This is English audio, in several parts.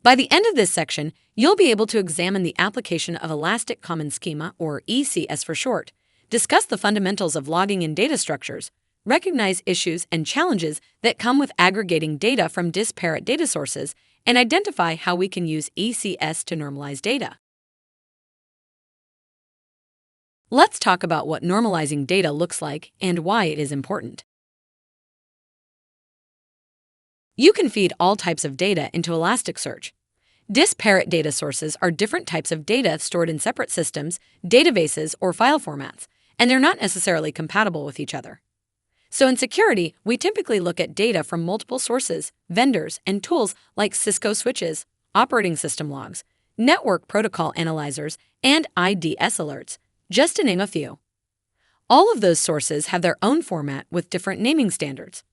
By the end of this section, you'll be able to examine the application of Elastic Common Schema, or ECS for short, discuss the fundamentals of logging in data structures, recognize issues and challenges that come with aggregating data from disparate data sources, and identify how we can use ECS to normalize data. Let's talk about what normalizing data looks like and why it is important. You can feed all types of data into Elasticsearch. Disparate data sources are different types of data stored in separate systems, databases, or file formats, and they're not necessarily compatible with each other. So in security, we typically look at data from multiple sources, vendors, and tools like Cisco switches, operating system logs, network protocol analyzers, and IDS alerts, just to name a few. All of those sources have their own format with different naming standards.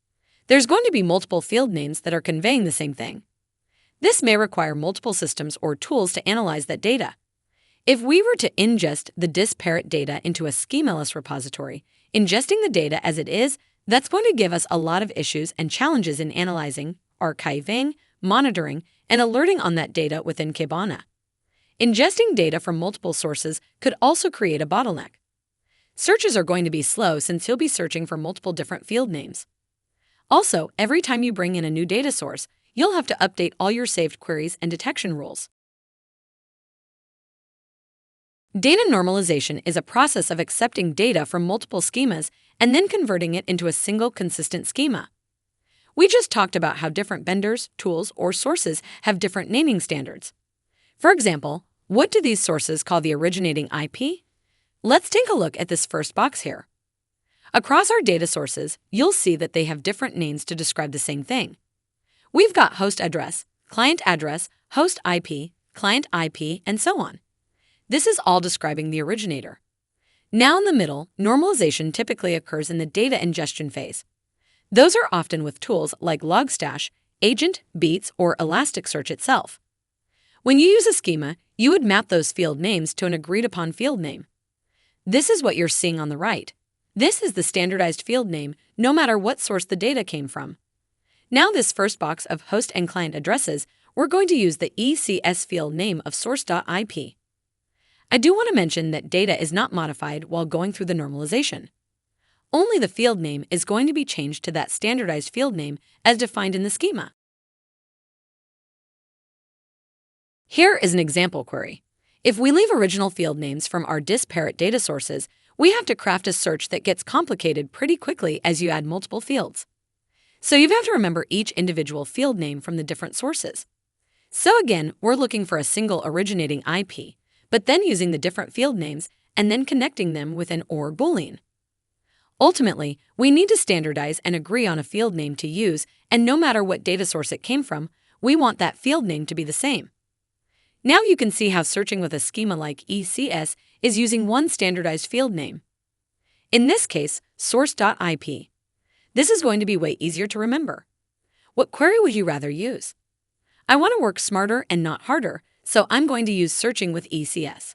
There's going to be multiple field names that are conveying the same thing. This may require multiple systems or tools to analyze that data. If we were to ingest the disparate data into a schemaless repository, ingesting the data as it is, that's going to give us a lot of issues and challenges in analyzing, archiving, monitoring, and alerting on that data within Kibana. Ingesting data from multiple sources could also create a bottleneck. Searches are going to be slow since you'll be searching for multiple different field names. Also, every time you bring in a new data source, you'll have to update all your saved queries and detection rules. Data normalization is a process of accepting data from multiple schemas and then converting it into a single consistent schema. We just talked about how different vendors, tools, or sources have different naming standards. For example, what do these sources call the originating IP? Let's take a look at this first box here. Across our data sources, you'll see that they have different names to describe the same thing. We've got host address, host IP, client IP, and so on. This is all describing the originator. Now in the middle, normalization typically occurs in the data ingestion phase. Those are often with tools like Logstash, Agent, Beats, or Elasticsearch itself. When you use a schema, you would map those field names to an agreed-upon field name. This is what you're seeing on the right. This is the standardized field name, no matter what source the data came from. Now this first box of host and client addresses, we're going to use the ECS field name of source.ip. I do want to mention that data is not modified while going through the normalization. Only the field name is going to be changed to that standardized field name as defined in the schema. Here is an example query. If we leave original field names from our disparate data sources, we have to craft a search that gets complicated pretty quickly as you add multiple fields. So you have to remember each individual field name from the different sources. So again, we're looking for a single originating IP, but then using the different field names and then connecting them with an OR Boolean. Ultimately, we need to standardize and agree on a field name to use, and no matter what data source it came from, we want that field name to be the same. Now you can see how searching with a schema like ECS is using one standardized field name. In this case, source.ip. This is going to be way easier to remember. What query would you rather use? I want to work smarter and not harder, so I'm going to use searching with ECS.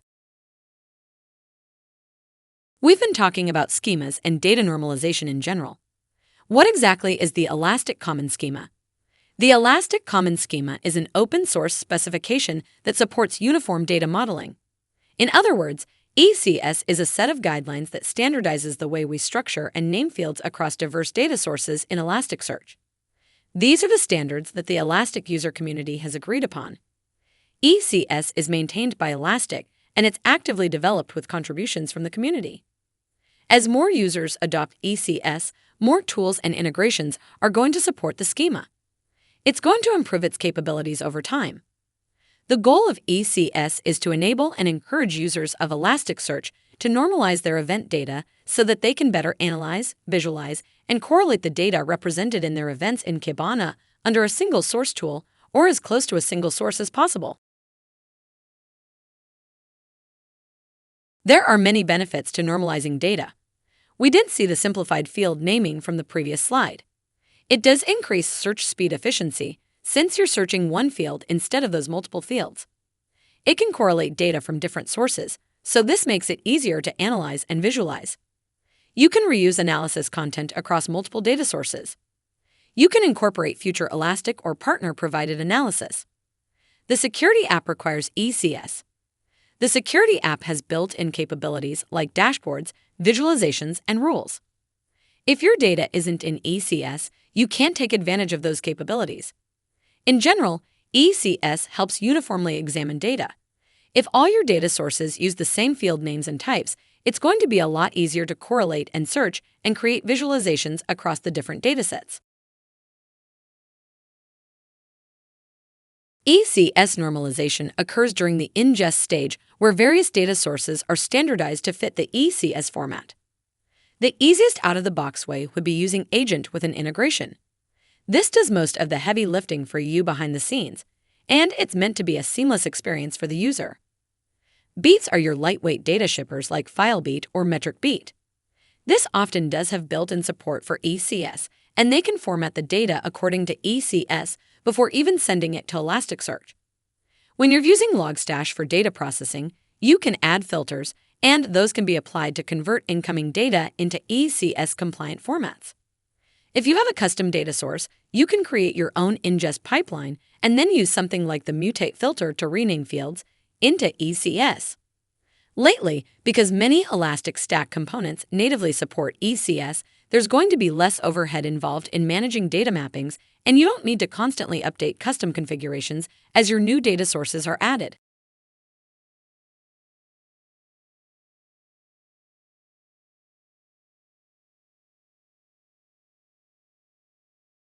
We've been talking about schemas and data normalization in general. What exactly is the Elastic Common Schema? The Elastic Common Schema is an open-source specification that supports uniform data modeling. In other words, ECS is a set of guidelines that standardizes the way we structure and name fields across diverse data sources in Elasticsearch. These are the standards that the Elastic user community has agreed upon. ECS is maintained by Elastic, and it's actively developed with contributions from the community. As more users adopt ECS, more tools and integrations are going to support the schema. It's going to improve its capabilities over time. The goal of ECS is to enable and encourage users of Elasticsearch to normalize their event data so that they can better analyze, visualize, and correlate the data represented in their events in Kibana under a single source tool or as close to a single source as possible. There are many benefits to normalizing data. We did see the simplified field naming from the previous slide. It does increase search speed efficiency, since you're searching one field instead of those multiple fields. It can correlate data from different sources, so this makes it easier to analyze and visualize. You can reuse analysis content across multiple data sources. You can incorporate future Elastic or partner-provided analysis. The Security app requires ECS. The Security app has built-in capabilities like dashboards, visualizations, and rules. If your data isn't in ECS, you can't take advantage of those capabilities. In general, ECS helps uniformly examine data. If all your data sources use the same field names and types, it's going to be a lot easier to correlate and search and create visualizations across the different datasets. ECS normalization occurs during the ingest stage where various data sources are standardized to fit the ECS format. The easiest out-of-the-box way would be using Agent with an integration. This does most of the heavy lifting for you behind the scenes, and it's meant to be a seamless experience for the user. Beats are your lightweight data shippers like FileBeat or MetricBeat. This often does have built-in support for ECS, and they can format the data according to ECS before even sending it to Elasticsearch. When you're using Logstash for data processing, you can add filters, and those can be applied to convert incoming data into ECS-compliant formats. If you have a custom data source, you can create your own ingest pipeline and then use something like the mutate filter to rename fields into ECS. Lately, because many Elastic Stack components natively support ECS, there's going to be less overhead involved in managing data mappings, and you don't need to constantly update custom configurations as your new data sources are added.